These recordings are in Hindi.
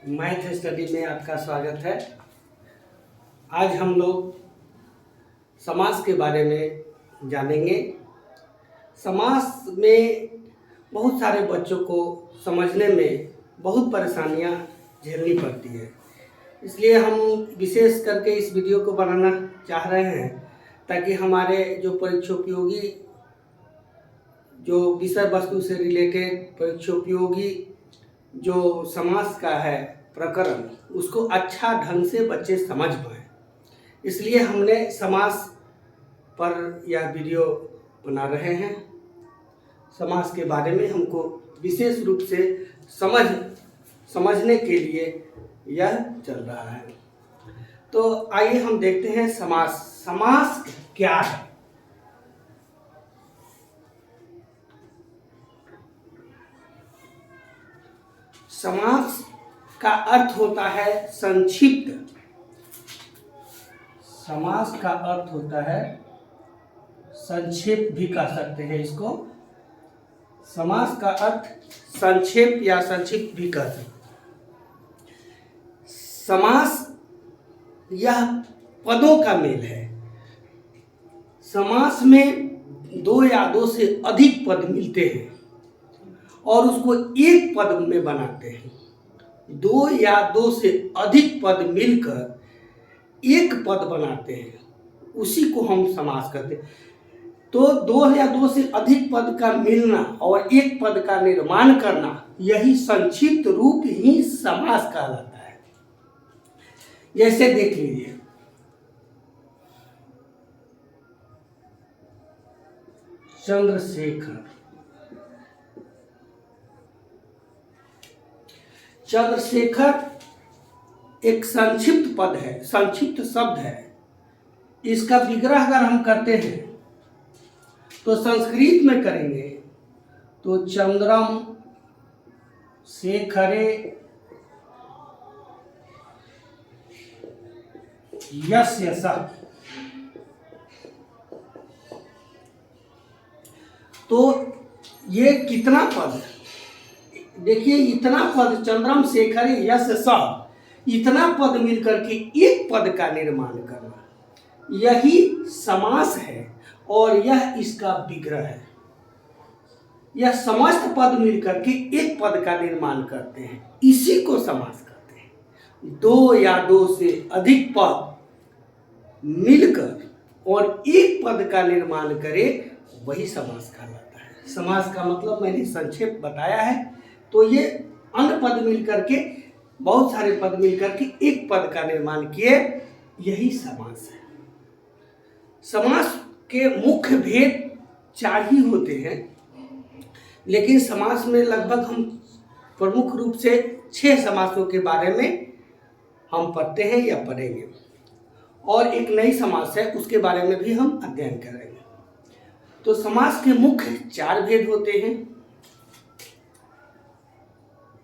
मैथ स्टडी में आपका स्वागत है। आज हम लोग समास के बारे में जानेंगे। समास में बहुत सारे बच्चों को समझने में बहुत परेशानियां झेलनी पड़ती है, इसलिए हम विशेष करके इस वीडियो को बनाना चाह रहे हैं ताकि हमारे जो परीक्षोपयोगी जो विषय वस्तु से रिलेटेड परीक्षोपयोगी जो समास का है प्रकरण, उसको अच्छा ढंग से बच्चे समझ पाएँ। इसलिए हमने समास पर यह वीडियो बना रहे हैं। समास के बारे में हमको विशेष रूप से समझने के लिए यह चल रहा है। तो आइए हम देखते हैं समास क्या है। समास का अर्थ होता है संक्षिप्त। समास का अर्थ होता है संक्षेप भी कह सकते हैं इसको। समास का अर्थ संक्षेप या संक्षिप्त भी कह सकते हैं। समास यह पदों का मेल है। समास में दो या दो से अधिक पद मिलते हैं और उसको एक पद में बनाते हैं। दो या दो से अधिक पद मिलकर एक पद बनाते हैं, उसी को हम समास कहते हैं। तो दो या दो से अधिक पद का मिलना और एक पद का निर्माण करना, यही संक्षिप्त रूप ही समास कहलाता है। जैसे देख लीजिए, चंद्रशेखर। चंद्रशेखर एक संक्षिप्त पद है, संक्षिप्त शब्द है। इसका विग्रह अगर हम करते हैं तो संस्कृत में करेंगे तो चंद्रम शेखरे यस्य सः। तो ये कितना पद, देखिए इतना पद, चंद्रम शेखरे यस्य सः, इतना पद मिलकर के एक पद का निर्माण करना, यही समास है और यह इसका विग्रह है। यह समस्त पद मिलकर के एक पद का निर्माण करते हैं, इसी को समास कहते हैं। दो या दो से अधिक पद मिलकर और एक पद का निर्माण करे, वही समास कहलाता है। समास का मतलब मैंने संक्षेप बताया है। तो ये अन्य पद मिलकर के, बहुत सारे पद मिलकर के एक पद का निर्माण किए, यही समास है। समास के मुख्य भेद चार ही होते हैं, लेकिन समास में लगभग हम प्रमुख रूप से 6 समासों के बारे में हम पढ़ते हैं या पढ़ेंगे, और एक नई समास है उसके बारे में भी हम अध्ययन करेंगे। तो समास के मुख्य 4 भेद होते हैं।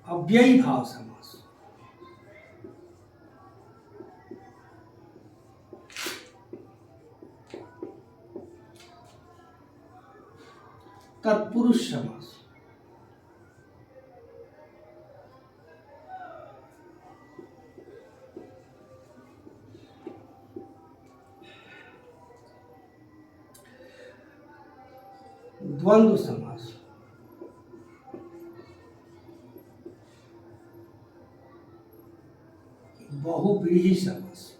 अव्ययी भाव समास, तत्पुरुष समास, द्वंद्व समास, बहुव्रीहि समास।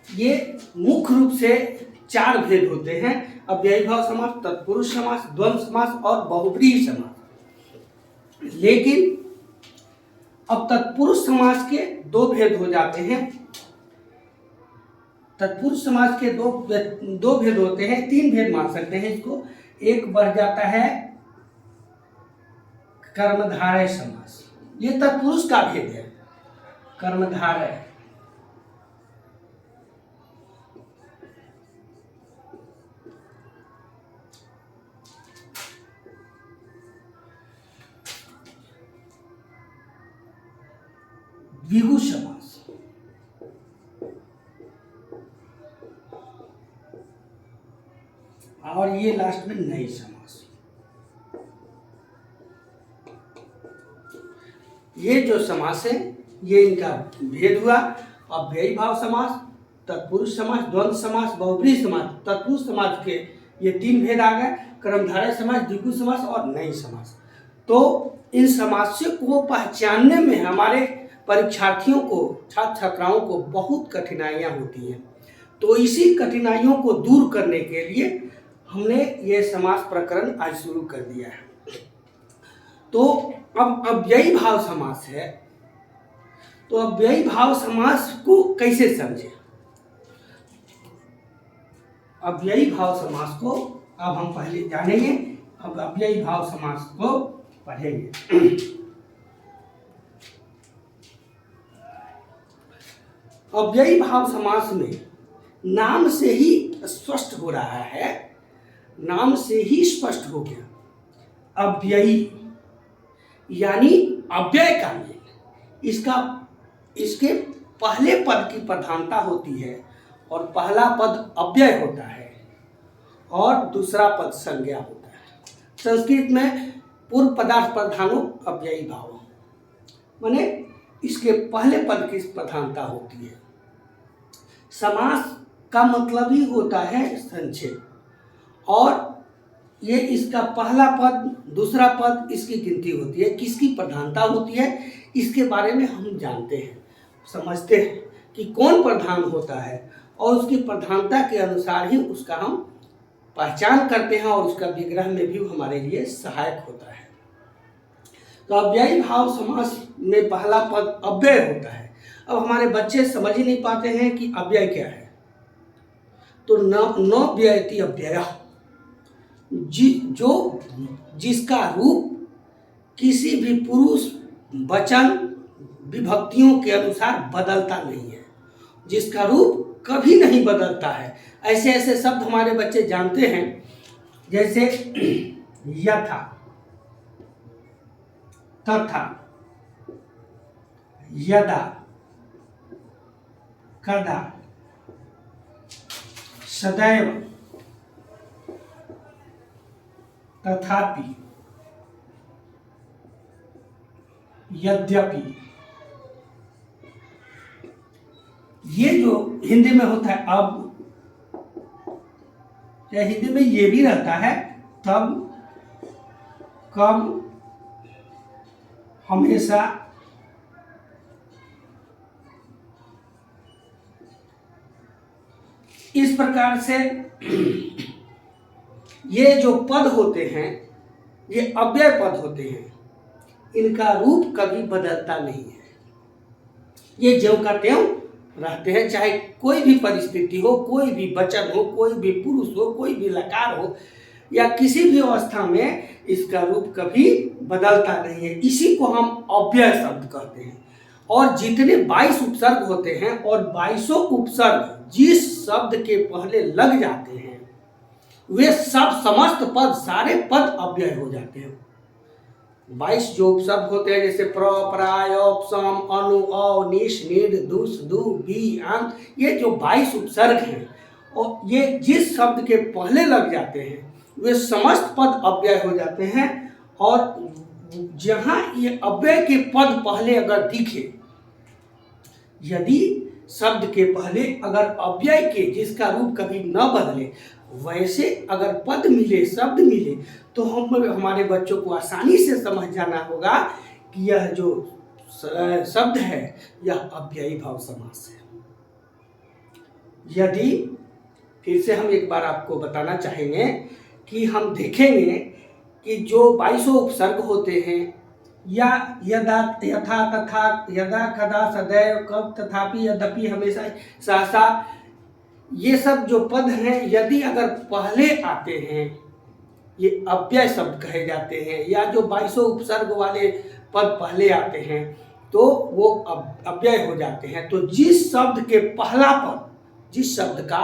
ये मुख्य रूप से 4 भेद होते हैं। अव्ययी भाव समास, तत्पुरुष समास, द्वंद्व समास और बहुव्रीहि समास। लेकिन अब तत्पुरुष समास के 2 भेद हो जाते हैं। तत्पुरुष समास के दो भेद होते हैं, 3 भेद मान सकते हैं इसको। एक बढ़ जाता है कर्मधारय समास, ये तत्पुरुष का भेद है, कर्मधारय। द्विगु समास, और ये लास्ट में नई समास। ये जो समास है ये इनका भेद हुआ। अव्ययी भाव समास, तत्पुरुष समास, द्वंद्व समास, बहुब्रीहि समास। तत्पुरुष समास के ये 3 भेद आ गए, कर्मधारय समास, द्विगु समास और नई समास। तो इन समासों को पहचानने में हमारे परीक्षार्थियों को, छात्र छात्राओं को बहुत कठिनाइयाँ होती हैं। तो इसी कठिनाइयों को दूर करने के लिए हमने ये समास प्रकरण आज शुरू कर दिया है। तो अब अव्ययी भाव समास है, तो अव्ययी भाव समास को कैसे समझें? अव्ययी भाव समास को अब हम पहले जानेंगे, अब अव्ययी भाव समास को पढ़ेंगे। अव्ययी भाव समास में नाम से ही स्पष्ट हो रहा है, नाम से ही स्पष्ट हो गया। अव्ययी यानी अव्यय का मेल, इसके पहले पद की प्रधानता होती है और पहला पद अव्यय होता है और दूसरा पद संज्ञा होता है। संस्कृत में पूर्व पदार्थ प्रधानो अव्ययी भाव, माने इसके पहले पद की प्रधानता होती है। समास का मतलब ही होता है संक्षेप, और ये इसका पहला पद, दूसरा पद, इसकी गिनती होती है। किसकी प्रधानता होती है इसके बारे में हम जानते हैं, समझते हैं कि कौन प्रधान होता है, और उसकी प्रधानता के अनुसार ही उसका हम पहचान करते हैं और उसका विग्रह में भी हमारे लिए सहायक होता है। तो अव्ययी भाव समास में पहला पद अव्यय होता है। अब हमारे बच्चे समझ ही नहीं पाते हैं कि अव्यय क्या है। तो न व्ययति अव्यय, जिसका रूप किसी भी पुरुष वचन विभक्तियों के अनुसार बदलता नहीं है, जिसका रूप कभी नहीं बदलता है। ऐसे ऐसे शब्द हमारे बच्चे जानते हैं, जैसे यथा, तथा, यदा, कदा, सदैव, तथापि, यद्यपि। ये जो हिंदी में होता है अब, या हिंदी में ये भी रहता है तब, कब, हमेशा, इस प्रकार से ये जो पद होते हैं ये अव्यय पद होते हैं। इनका रूप कभी बदलता नहीं है, ये ज्यों का त्यों रहते हैं। चाहे कोई भी परिस्थिति हो, कोई भी वचन हो, कोई भी पुरुष हो, कोई भी लकार हो, या किसी भी अवस्था में इसका रूप कभी बदलता नहीं है। इसी को हम अव्यय शब्द कहते हैं। और जितने 22 उपसर्ग होते हैं, और 22 उपसर्ग जिस शब्द के पहले लग जाते हैं वे सब समस्त पद, सारे पद अव्यय हो जाते हैं। 22 जो उपशब्द होते हैं, जैसे प्र, प्राय, उपसम, अनु, अ, निश, निड, दुस, दु, बी, अंत, ये जो 22 उपसर्ग हैं, और ये जिस शब्द के पहले लग जाते हैं वे समस्त पद अव्यय हो जाते हैं। और जहाँ ये अव्यय के पद पहले अगर दिखे, यदि शब्द के पहले अगर अव्यय के जिसका रूप कभी न बदले वैसे अगर पद मिले, शब्द मिले, तो हमारे बच्चों को आसानी से समझ जाना होगा कि यह जो शब्द है यह अव्ययी भाव समास है। यदि फिर से हम एक बार आपको बताना चाहेंगे कि हम देखेंगे कि जो 22 उपसर्ग होते हैं, या यदा, यथा, तथा, यदा, कदा, सदैव, कब, तथापि, यद्यपि, हमेशा, सहसा, ये सब जो पद हैं यदि अगर पहले आते हैं ये अव्यय शब्द कहे जाते हैं। या जो 22 उपसर्ग वाले पद पहले आते हैं तो वो अव्यय हो जाते हैं। तो जिस शब्द के पहला पद, जिस शब्द का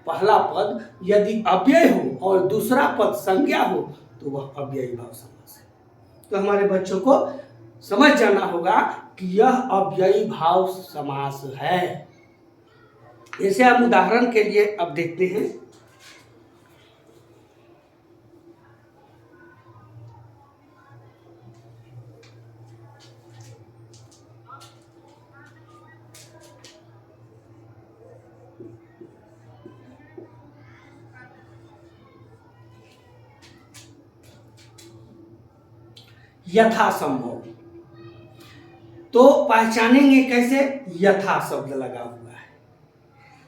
पहला पद यदि अव्यय हो और दूसरा पद संज्ञा हो तो वह अव्ययी भाव समास है। तो हमारे बच्चों को समझ जाना होगा कि यह अव्ययी भाव समास है। जैसे हम उदाहरण के लिए अब देखते हैं, यथासंभव। तो पहचानेंगे कैसे? यथा शब्द लगा हुआ है।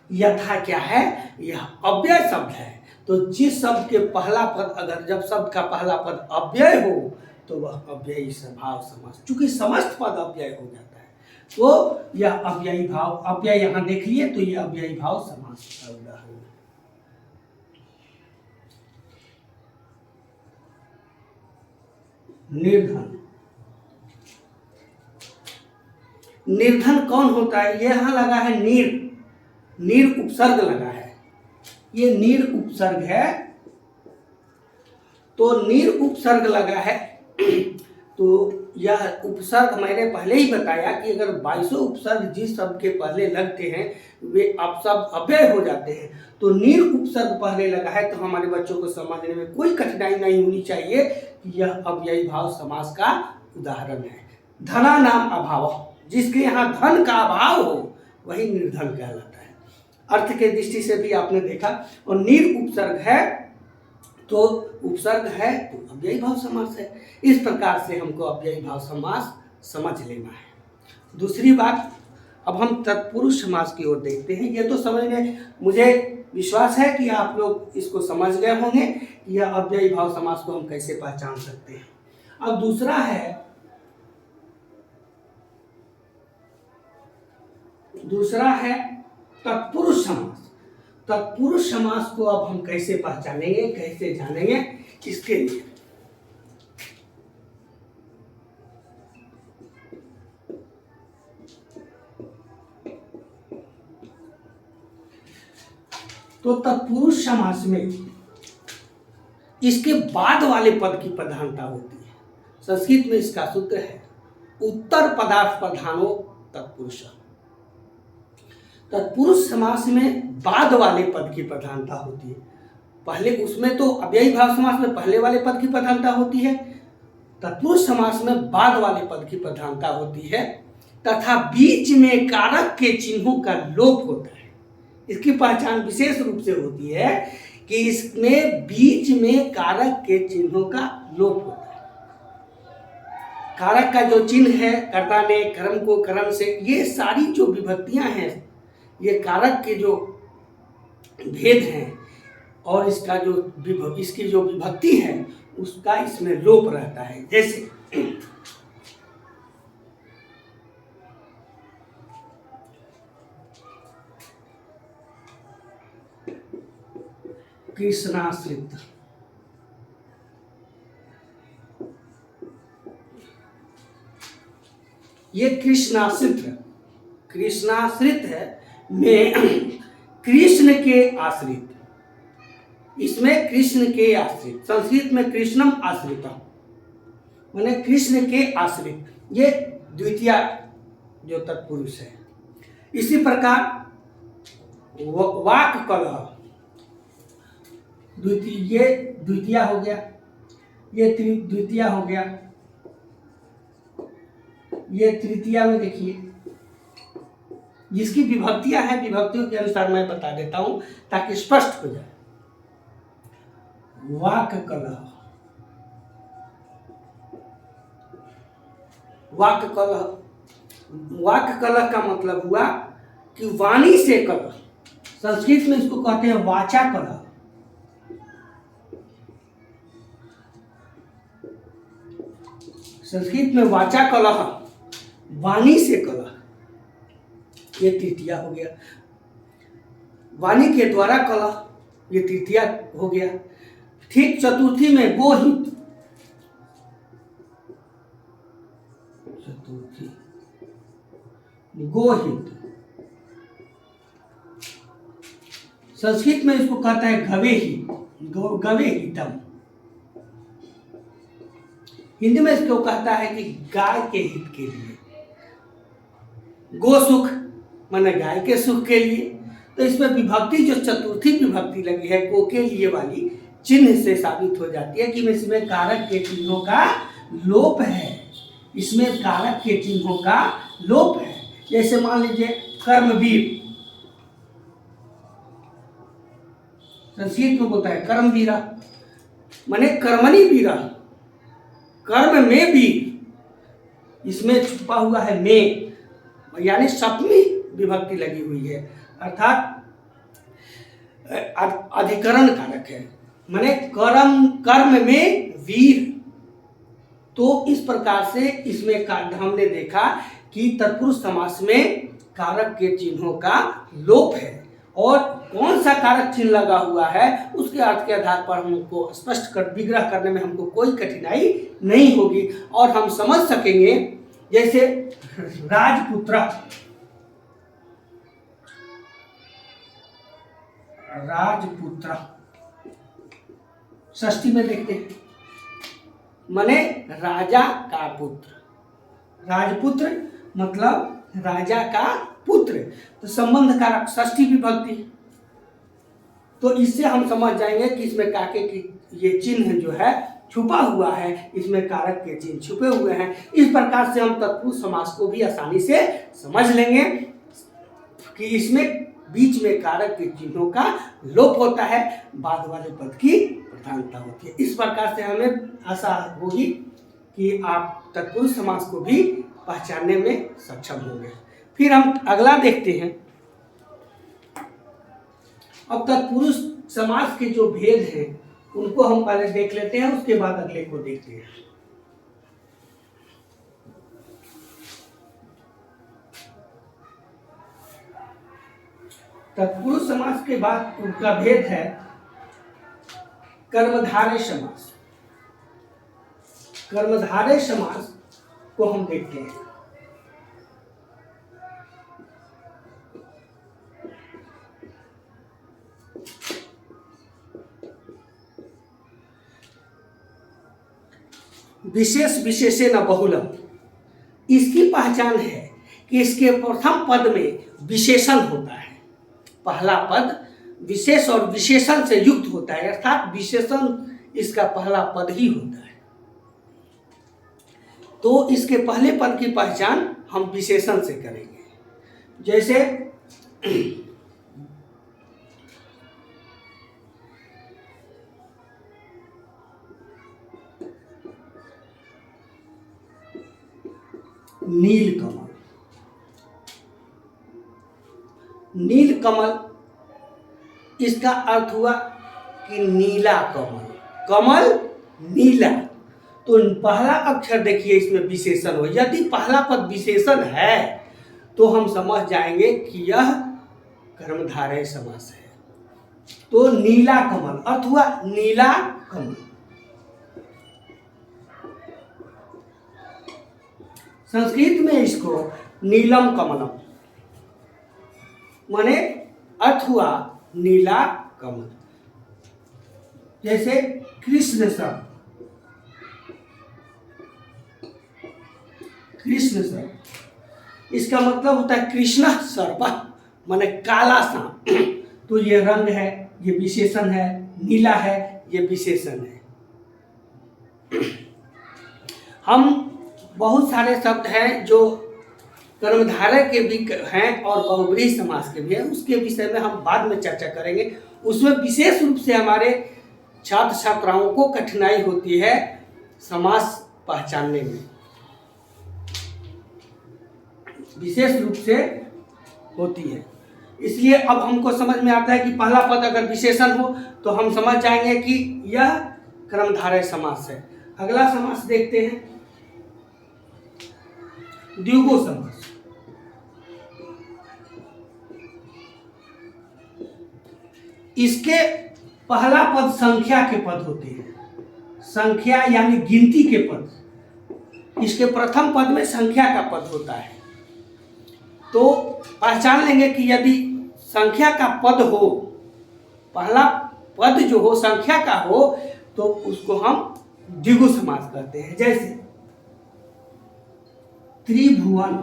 यथा क्या है? यह अव्यय शब्द है। तो जिस शब्द के पहला पद, अगर जब शब्द का पहला पद अव्यय हो तो वह अव्ययी भाव समास, चूंकि समस्त पद अव्यय हो जाता है तो यह अव्ययी भाव, अव्यय यहां देख लिए तो यह अव्ययी भाव समास का उदाहरण है। निर्धन। निर्धन कौन होता है? ये यहां लगा है नीर, नीर उपसर्ग लगा है, ये नीर उपसर्ग है। तो नीर उपसर्ग लगा है तो यह उपसर्ग मैंने पहले ही बताया कि अगर 22 उपसर्ग जिस शब्द के पहले लगते हैं वे अब सब अव्यय हो जाते हैं। तो नीर उपसर्ग पहले लगा है तो हमारे बच्चों को समझने में कोई कठिनाई नहीं होनी चाहिए कि यह अव्ययी भाव समास का उदाहरण है। धना नाम अभाव, जिसके यहाँ धन का अभाव हो वही निर्धन कहलाता है। अर्थ के दृष्टि से भी आपने देखा। और नीर उपसर्ग है तो उपसर्ग है तो अव्ययी भाव समास है। इस प्रकार से हमको अव्ययी भाव समास समझ लेना है। दूसरी बात, अब हम तत्पुरुष समास की ओर देखते हैं। ये तो समझ में मुझे विश्वास है कि आप लोग इसको समझ गए होंगे कि यह अव्ययी भाव समास को हम कैसे पहचान सकते हैं। अब दूसरा है तत्पुरुष समास। तत्पुरुष समास को अब हम कैसे पहचानेंगे, कैसे जानेंगे, इसके लिए तो तत्पुरुष समास में इसके बाद वाले पद की प्रधानता होती है। संस्कृत में इसका सूत्र है उत्तर पदार्थ प्रधानो तत्पुरुष। तत्पुरुष समास में बाद वाले पद की प्रधानता होती है। पहले उसमें तो अव्ययी भाव समास में पहले वाले पद की प्रधानता होती है, तत्पुरुष समास में बाद वाले पद की प्रधानता होती है, तथा बीच में कारक के चिन्हों का लोप होता है। इसकी पहचान विशेष रूप से होती है कि इसमें बीच में कारक के चिन्हों का लोप होता है। कारक का जो चिन्ह है, कर्ता ने, कर्म को करण से, ये सारी जो विभक्तियां हैं, ये कारक के जो भेद हैं और इसका जो इसकी जो विभक्ति है उसका इसमें लोप रहता है। जैसे कृष्णाश्रित, ये कृष्णाश्रित है में कृष्ण के आश्रित, इसमें कृष्ण के आश्रित, संस्कृत में कृष्णम आश्रितम माने कृष्ण के आश्रित, ये द्वितीय जो तत्पुरुष है। इसी प्रकार वाक कलह, ये द्वितीय हो गया, ये द्वितीय हो गया, ये तृतीया में देखिए जिसकी विभक्तियां हैं, विभक्तियों के अनुसार मैं बता देता हूं ताकि स्पष्ट हो जाए। वाक कलह, वाक कलह का मतलब हुआ कि वाणी से कलह। संस्कृत में इसको कहते हैं वाचा कलह। संस्कृत में वाचा कलह, वाणी से कलह, ये तृतीया हो गया। वाणी के द्वारा कलह, ये तृतीया हो गया। ठीक चतुर्थी में गोहित, चतुर्थी गोहित, संस्कृत में इसको कहता है गवेही, गवेहितम। हिंदी में इसको कहता है कि गाय के हित के लिए, गो सुख माने गाय के सुख के लिए। तो इसमें विभक्ति जो चतुर्थी विभक्ति लगी है को के लिए वाली, चिन्ह से साबित हो जाती है कि इसमें कारक के चिन्हों का लोप है, इसमें कारक के चिन्हों का लोप है। जैसे मान लीजिए कर्मवीर, संस्कृत में बोलता है कर्मवीरा माने कर्मणि वीरा, कर्म में भी, इसमें छुपा हुआ है में, यानी सप्तमी विभक्ति लगी हुई है, अर्थात अधिकरण कारक है, माने कर्म में वीर। तो इस प्रकार से इसमें हमने देखा कि तत्पुरुष समास में कारक के चिन्हों का लोप है, और कौन सा कारक चिन्ह लगा हुआ है उसके अर्थ के आधार पर हमको स्पष्ट कर विग्रह करने में हमको कोई कठिनाई नहीं होगी, और हम समझ सकेंगे। जैसे राजपुत्र, राजपुत्र षष्ठी में देखते हैं, माने राजा का पुत्र, राजपुत्र मतलब राजा का पुत्र, तो संबंध कारक षष्ठी विभक्ति। तो इससे हम समझ जाएंगे कि इसमें काके की ये चिन्ह जो है छुपा हुआ है, इसमें कारक के चिन्ह छुपे हुए हैं। इस प्रकार से हम तत्पुरुष समास को भी आसानी से समझ लेंगे कि इसमें बीच में कारक के चिन्हों का लोप होता है, बाद वाले पद की प्रधानता होती है। इस प्रकार से हमें आशा होगी कि आप तत्पुरुष समास को भी पहचानने में सक्षम होंगे। फिर हम अगला देखते हैं। अब तत्पुरुष समास के जो भेद हैं उनको हम पहले देख लेते हैं, उसके बाद अगले को देखते हैं। तत्पुरुष समास के बाद उनका भेद है कर्मधारय समास। कर्मधारय समास को हम देखते हैं। विशेष विशेषेण बहुलम, इसकी पहचान है कि इसके प्रथम पद में विशेषण होता है। पहला पद विशेष और विशेषण से युक्त होता है, अर्थात विशेषण इसका पहला पद ही होता है। तो इसके पहले पद की पहचान हम विशेषण से करेंगे। जैसे नीलकमल, नीलकमल इसका अर्थ हुआ कि नीला कमल, कमल नीला। तो पहला अक्षर देखिए इसमें विशेषण हो, यदि पहला पद विशेषण है तो हम समझ जाएंगे कि यह कर्मधारय समास है। तो नीला कमल अर्थ हुआ नीला कमल। संस्कृत में इसको नीलम कमलम माने अर्थ हुआ नीला कमल। जैसे कृष्ण सर, कृष्ण सर इसका मतलब होता है कृष्ण सर्प माने काला सांप। तो ये रंग है, ये विशेषण है, नीला है, ये विशेषण है। हम बहुत सारे शब्द हैं जो कर्मधारय के भी हैं और बहुब्रीहि समास के भी हैं, उसके विषय में हम बाद में चर्चा करेंगे। उसमें विशेष रूप से हमारे छात्र छात्राओं को कठिनाई होती है समास पहचानने में, विशेष रूप से होती है। इसलिए अब हमको समझ में आता है कि पहला पद अगर विशेषण हो तो हम समझ जाएंगे कि यह कर्मधारय समास है। अगला समास देखते हैं, द्विगु समास। इसके पहला पद संख्या के पद होते हैं, संख्या यानी गिनती के पद। इसके प्रथम पद में संख्या का पद होता है। तो पहचान लेंगे कि यदि संख्या का पद हो, पहला पद जो हो संख्या का हो, तो उसको हम द्विगु समास कहते हैं। जैसे त्रिभुवन,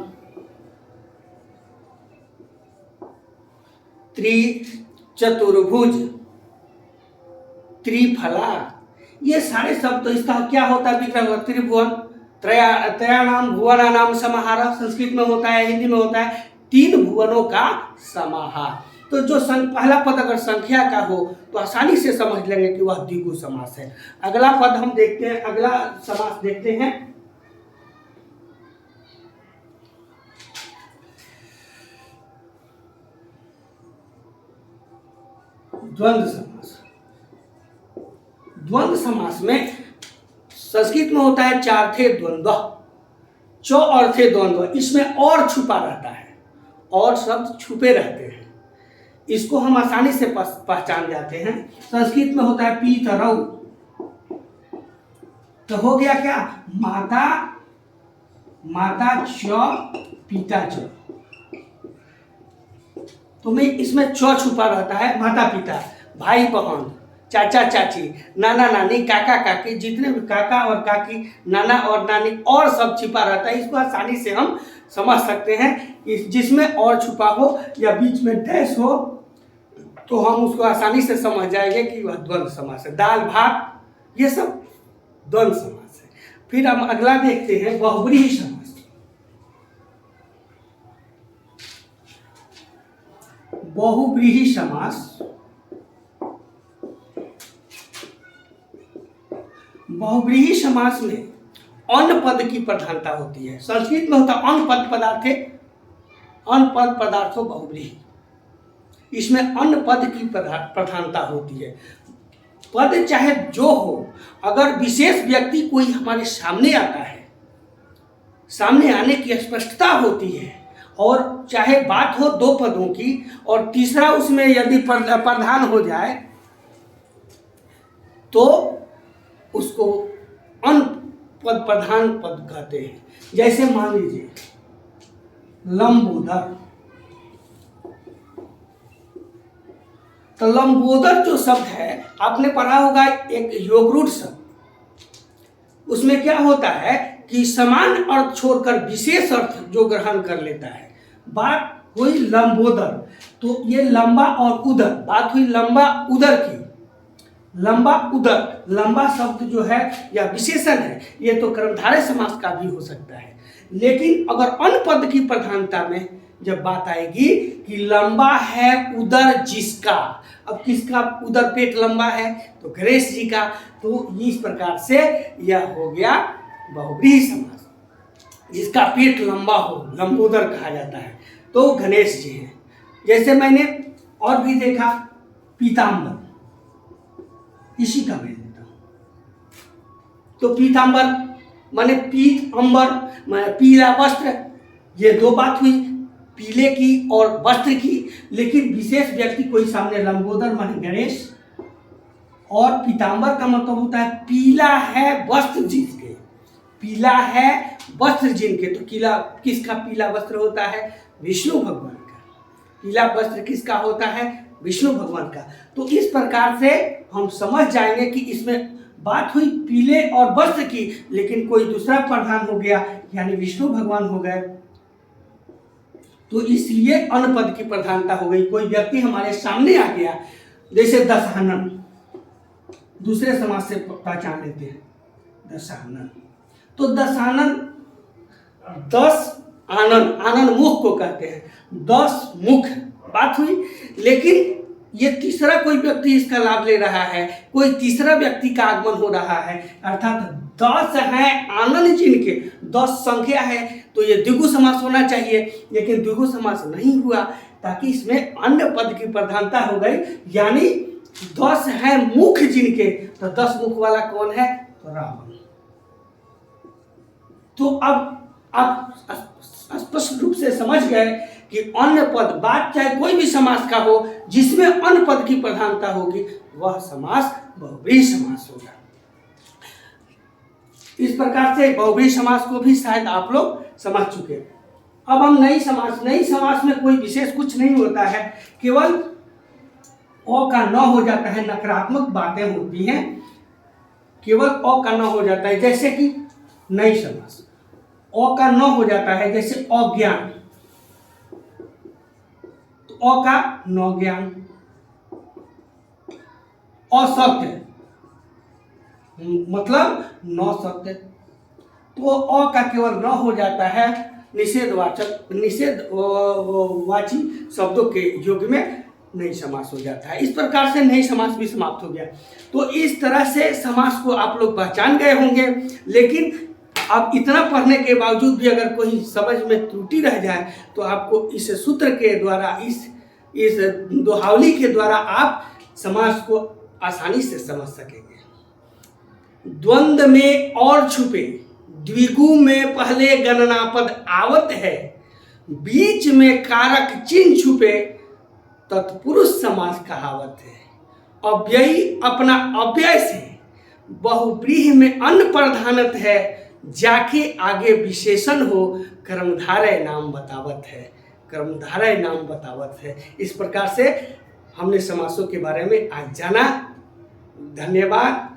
त्रिचतुर्भुज, त्रिफला, ये सारे शब्द तो इसका क्या होता है विग्रह? त्रिभुवन, त्रयाणाम भुवनानाम समाहार संस्कृत में होता है, हिंदी में होता है तीन भुवनों का समाहार। तो जो पहला पद अगर संख्या का हो तो आसानी से समझ लेंगे कि वह द्विगु समास है। अगला पद हम देखते हैं, अगला समास देखते हैं। द्वंद्व समास। द्वंद्व समास में संस्कृत में होता है चार्थे द्वंद्व, चौ अर्थे द्वंद्व। इसमें और छुपा रहता है, और शब्द छुपे रहते हैं, इसको हम आसानी से पहचान जाते हैं। संस्कृत में होता है पीतरौ, तो हो गया क्या, माता माता च पिता च, तो मैं इसमें च छुपा रहता है। माता पिता, भाई बहन, चाचा चाची, नाना नानी, काका काकी, जितने भी काका और काकी, नाना और नानी, और सब छिपा रहता है। इसको आसानी से हम समझ सकते हैं। जिसमें और छुपा हो या बीच में डैश हो तो हम उसको आसानी से समझ जाएंगे कि वह द्वंद्व समास है। दाल भात, ये सब द्वंद्व समास है। फिर हम अगला देखते हैं बहुब्रीहि समास। बहुब्रीहि समास, बहुब्रीहि समास में अन पद की प्रधानता होती है। संस्कृत में होता है अन पद पदार्थे, अन पद पदार्थो बहुब्रीहि। इसमें अन पद की प्रधानता होती है। पद चाहे जो हो, अगर विशेष व्यक्ति कोई हमारे सामने आता है, सामने आने की स्पष्टता होती है, और चाहे बात हो दो पदों की और तीसरा उसमें यदि प्रधान हो जाए तो उसको अन पद प्रधान पद कहते हैं। जैसे मान लीजिए लंबोदर, तो लंबोदर जो शब्द है आपने पढ़ा होगा, एक योगरूढ़ शब्द। उसमें क्या होता है कि समान अर्थ छोड़कर विशेष अर्थ जो ग्रहण कर लेता है। बात हुई लंबोदर, तो ये लंबा और उदर, बात हुई लंबा उदर की। लंबा उदर, लंबा शब्द जो है या विशेषण है, ये तो कर्मधारय समास का भी हो सकता है। लेकिन अगर अन पद की प्रधानता में जब बात आएगी कि लंबा है उदर जिसका, अब किसका उदर पेट लंबा है, तो गणेश जी का, तो इस प्रकार से यह हो गया बहुब्रीहि समास। जिसका पेट लंबा हो, लंबोदर कहा जाता है, तो गणेश जी हैं। जैसे मैंने और भी देखा पीताम्बर, इसी का मैं लेता हूं, तो पीताम्बर माने पीत अंबर माने पीला वस्त्र। ये दो बात हुई, पीले की और वस्त्र की। लेकिन विशेष व्यक्ति कोई सामने, लंबोदर माने गणेश, और पीताम्बर का मतलब होता है पीला है वस्त्र जिनके, पीला है वस्त्र जिनके। तो किसका पीला वस्त्र होता है, विष्णु भगवान का। पीला वस्त्र किसका होता है, विष्णु भगवान का। तो इस प्रकार से हम समझ जाएंगे कि इसमें बात हुई पीले और वस्त्र की, लेकिन कोई दूसरा प्रधान हो गया, यानी विष्णु भगवान हो गए, तो इसलिए अन पद की प्रधानता हो गई। कोई व्यक्ति हमारे सामने आ गया, जैसे दशानन, दूसरे समाज से पहचान लेते हैं दशानन। तो दशानन, 10 आनन, आनन मुख को कहते हैं, 10 मुख बात हुई। लेकिन ये तीसरा कोई व्यक्ति इसका लाभ ले रहा है, कोई तीसरा व्यक्ति का आगमन हो रहा है, अर्थात 10 है आनन जिनके, 10 संख्या है, तो ये द्विगु समास होना चाहिए। लेकिन द्विगु समास नहीं हुआ, ताकि इसमें अन्य पद की प्रधानता हो गई, यानी 10 है मुख जिनके, तो 10 मुख वाला कौन है, तो रावण। तो अब आप स्पष्ट रूप से समझ गए कि अन्य पद, बात चाहे कोई भी समास का हो, जिसमें अन्य पद की प्रधानता होगी, वह समास बहुब्रीहि समास होगा। इस प्रकार से बहुब्रीहि समास को भी शायद आप लोग समझ चुके हैं। अब हम नई समास, नई समास में कोई विशेष कुछ नहीं होता है, केवल अ का न हो जाता है, नकारात्मक बातें होती हैं, केवल अ का न हो जाता है। जैसे कि नई समास, अ का न हो जाता है, जैसे अज्ञान, तो अ का न ज्ञान। असत्य मतलब न सत्य, तो अ का केवल न हो जाता है निषेधवाचक, निषेध वाची शब्दों के युग में नई समास हो जाता है। इस प्रकार से नई समास भी समाप्त हो गया। तो इस तरह से समास को आप लोग पहचान गए होंगे। लेकिन अब इतना पढ़ने के बावजूद भी अगर कोई समझ में त्रुटि रह जाए तो आपको इस सूत्र के द्वारा, इस दोहावली के द्वारा आप समास को आसानी से समझ सकेंगे। द्वंद्व में और छुपे, द्विगु में पहले गणना पद आवत है, बीच में कारक चिन्ह छुपे, तत्पुरुष समास कहावत है। अव्ययी अपना अव्यय से बहुव्रीहि में अन्न प्रधानत है, जाके आगे विशेषण हो कर्मधारय नाम बतावत है। कर्मधारय नाम बतावत है। इस प्रकार से हमने समासों के बारे में आज जाना। धन्यवाद।